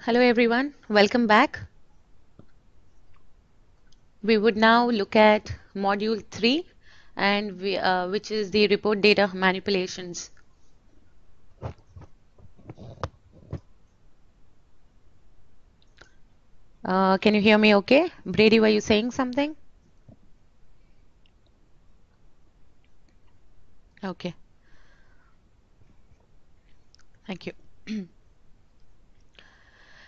Hello everyone, welcome back. We would now look at module 3 which is the report data manipulations. Can you hear me okay? Brady, were you saying something? Okay, thank you.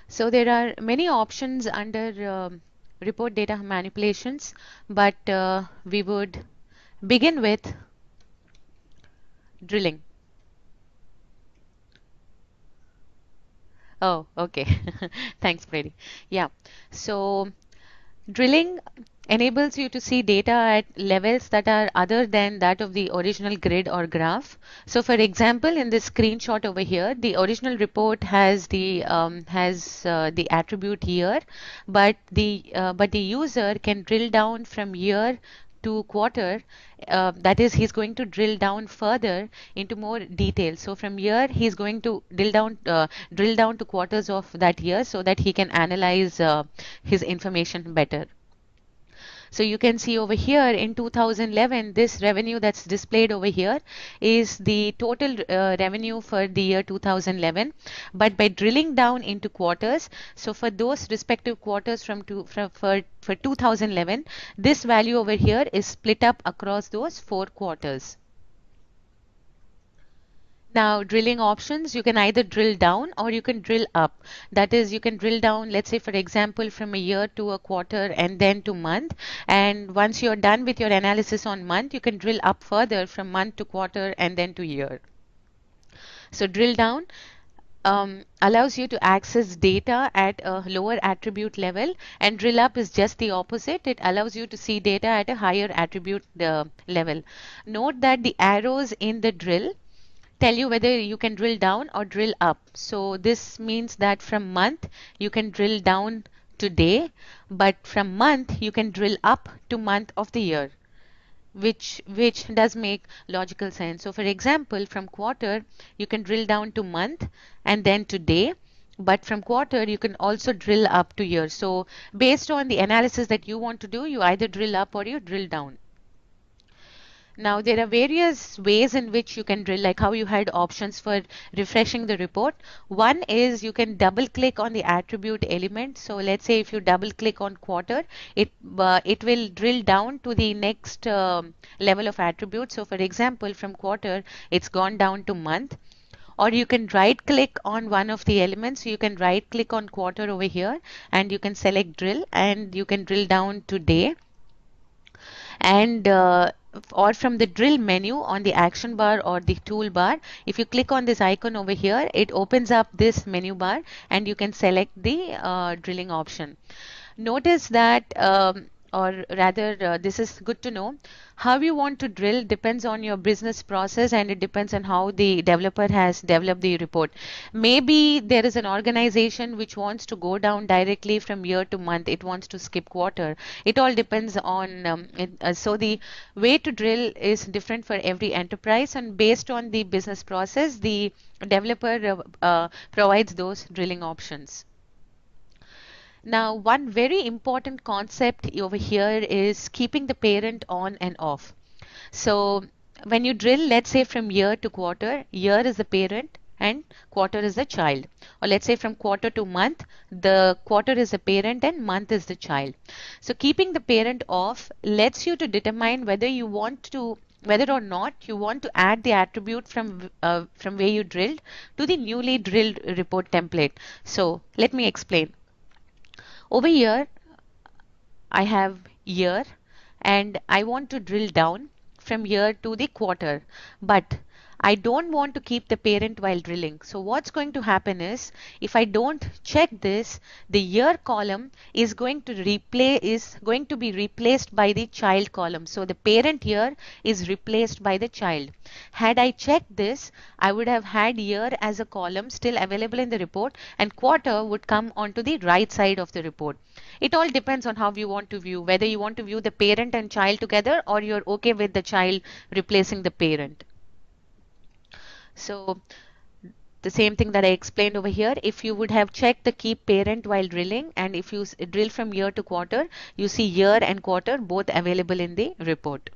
So there are many options under report data manipulations, but we would begin with drilling. Oh, okay. Thanks, Brady. Yeah. So drilling enables you to see data at levels that are other than that of the original grid or graph. So, for example, in this screenshot over here, the original report has the attribute year, but the user can drill down from year to quarter. That is, he's going to drill down further into more detail. So from year, he's going to drill down to quarters of that year so that he can analyze his information better. So you can see over here in 2011, this revenue that's displayed over here is the total revenue for the year 2011. But by drilling down into quarters, so for those respective quarters for 2011, this value over here is split up across those 4 quarters. Now, drilling options, you can either drill down or you can drill up. That is, you can drill down, let's say, for example, from a year to a quarter and then to month. And once you're done with your analysis on month, you can drill up further from month to quarter and then to year. So, drill down allows you to access data at a lower attribute level, and drill up is just the opposite. It allows you to see data at a higher attribute level. Note that the arrows in the drill tell you whether you can drill down or drill up. So this means that from month you can drill down to day, but from month you can drill up to month of the year, which does make logical sense. So for example, from quarter you can drill down to month and then to day, but from quarter you can also drill up to year. So based on the analysis that you want to do, you either drill up or you drill down. Now, there are various ways in which you can drill, like how you had options for refreshing the report. One is you can double click on the attribute element. So let's say if you double click on quarter, it will drill down to the next level of attribute. So for example, from quarter, it's gone down to month. Or you can right click on one of the elements. So you can right click on quarter over here and you can select drill and you can drill down to day, and or from the drill menu on the action bar or the toolbar, if you click on this icon over here, it opens up this menu bar and you can select the drilling option. Notice that, or rather, this is good to know. How you want to drill depends on your business process and it depends on how the developer has developed the report. Maybe there is an organization which wants to go down directly from year to month, it wants to skip quarter. It all depends on, so the way to drill is different for every enterprise, and based on the business process, the developer provides those drilling options. Now, one very important concept over here is keeping the parent on and off. So when you drill, let's say from year to quarter, year is the parent and quarter is the child. Or let's say from quarter to month, the quarter is the parent and month is the child. So keeping the parent off lets you to determine whether or not you want to add the attribute from where you drilled to the newly drilled report template. So let me explain. Over here, I have year and I want to drill down from year to the quarter, but I don't want to keep the parent while drilling. So what's going to happen is, if I don't check this, the year column is going to be replaced by the child column. So the parent year is replaced by the child. Had I checked this, I would have had year as a column still available in the report, and quarter would come onto the right side of the report. It all depends on how you want to view, whether you want to view the parent and child together or you're okay with the child replacing the parent. So The same thing that I explained over here, if you would have checked the keep parent while drilling, and if you drill from year to quarter, you see year and quarter both available in the report.